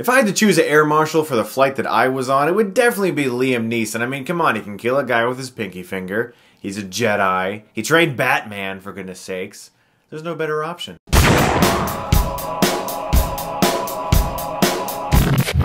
If I had to choose an air marshal for the flight that I was on, it would definitely be Liam Neeson. I mean, come on, he can kill a guy with his pinky finger. He's a Jedi. He trained Batman, for goodness sakes. There's no better option.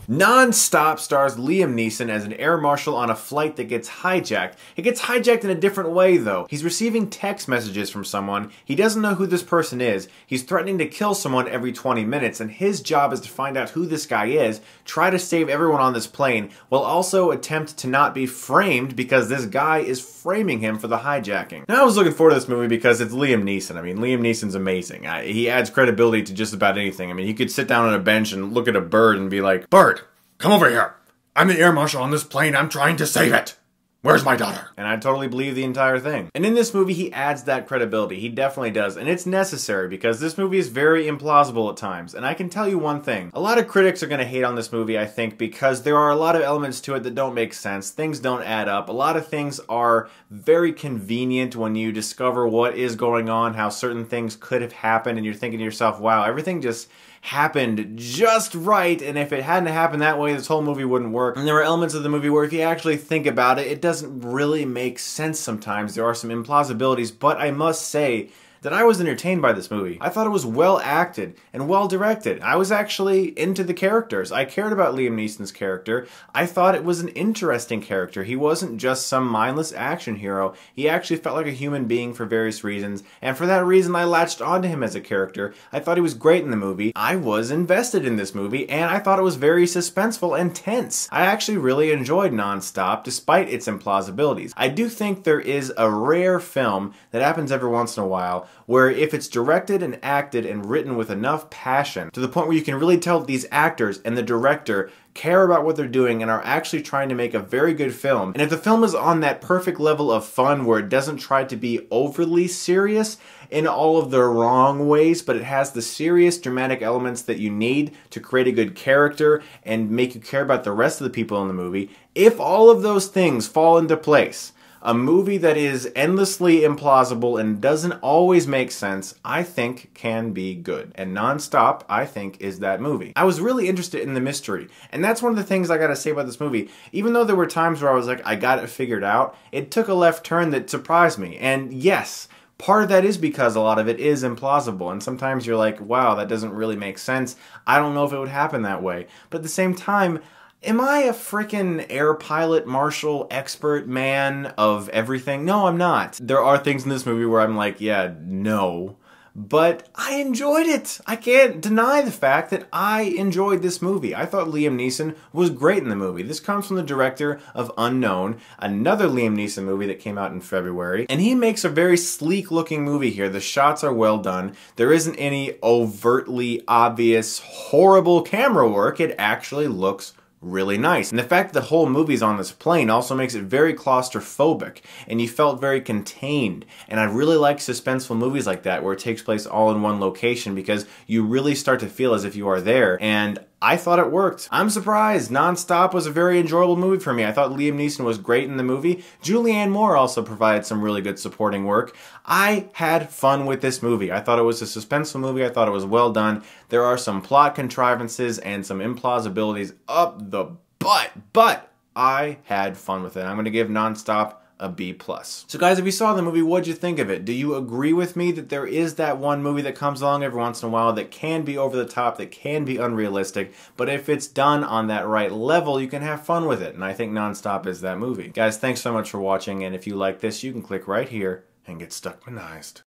Non-Stop stars Liam Neeson as an air marshal on a flight that gets hijacked. It gets hijacked in a different way, though. He's receiving text messages from someone. He doesn't know who this person is. He's threatening to kill someone every 20 minutes, and his job is to find out who this guy is, try to save everyone on this plane, while also attempt to not be framed because this guy is framing him for the hijacking. Now, I was looking forward to this movie because it's Liam Neeson. I mean, Liam Neeson's amazing. He adds credibility to just about anything. I mean, he could sit down on a bench and look at a bird and be like, "Bird, come over here. I'm the air marshal on this plane. I'm trying to save it. Where's my daughter?" And I totally believe the entire thing. And in this movie, he adds that credibility. He definitely does. And it's necessary because this movie is very implausible at times. And I can tell you one thing. A lot of critics are going to hate on this movie, I think, because there are a lot of elements to it that don't make sense. Things don't add up. A lot of things are very convenient when you discover what is going on, how certain things could have happened, and you're thinking to yourself, wow, everything just happened just right, and if it hadn't happened that way, this whole movie wouldn't work. And there are elements of the movie where if you actually think about it, it doesn't really make sense sometimes. There are some implausibilities, but I must say that I was entertained by this movie. I thought it was well acted and well directed. I was actually into the characters. I cared about Liam Neeson's character. I thought it was an interesting character. He wasn't just some mindless action hero. He actually felt like a human being for various reasons, and for that reason I latched onto him as a character. I thought he was great in the movie. I was invested in this movie, and I thought it was very suspenseful and tense. I actually really enjoyed Non-Stop, despite its implausibilities. I do think there is a rare film that happens every once in a while where if it's directed and acted and written with enough passion to the point where you can really tell that these actors and the director care about what they're doing and are actually trying to make a very good film. And if the film is on that perfect level of fun where it doesn't try to be overly serious in all of the wrong ways, but it has the serious dramatic elements that you need to create a good character and make you care about the rest of the people in the movie, if all of those things fall into place, a movie that is endlessly implausible and doesn't always make sense, I think can be good. And Non-Stop, I think, is that movie. I was really interested in the mystery, and that's one of the things I gotta say about this movie. Even though there were times where I was like, I got it figured out, it took a left turn that surprised me. And yes, part of that is because a lot of it is implausible, and sometimes you're like, wow, that doesn't really make sense. I don't know if it would happen that way. But at the same time, am I a freaking air pilot, marshal, expert man of everything? No, I'm not. There are things in this movie where I'm like, yeah, no. But I enjoyed it. I can't deny the fact that I enjoyed this movie. I thought Liam Neeson was great in the movie. This comes from the director of Unknown, another Liam Neeson movie that came out in February. And he makes a very sleek looking movie here. The shots are well done. There isn't any overtly obvious, horrible camera work. It actually looks really nice. And the fact that the whole movie's on this plane also makes it very claustrophobic, and you felt very contained. And I really like suspenseful movies like that where it takes place all in one location because you really start to feel as if you are there, and I thought it worked. I'm surprised. Non-Stop was a very enjoyable movie for me. I thought Liam Neeson was great in the movie. Julianne Moore also provided some really good supporting work. I had fun with this movie. I thought it was a suspenseful movie. I thought it was well done. There are some plot contrivances and some implausibilities up the butt, but I had fun with it. I'm going to give Non-Stop a B+. So guys, if you saw the movie, what'd you think of it? Do you agree with me that there is that one movie that comes along every once in a while that can be over the top, that can be unrealistic, but if it's done on that right level, you can have fun with it, and I think Non-Stop is that movie. Guys, thanks so much for watching, and if you like this, you can click right here and get Stuckmanized.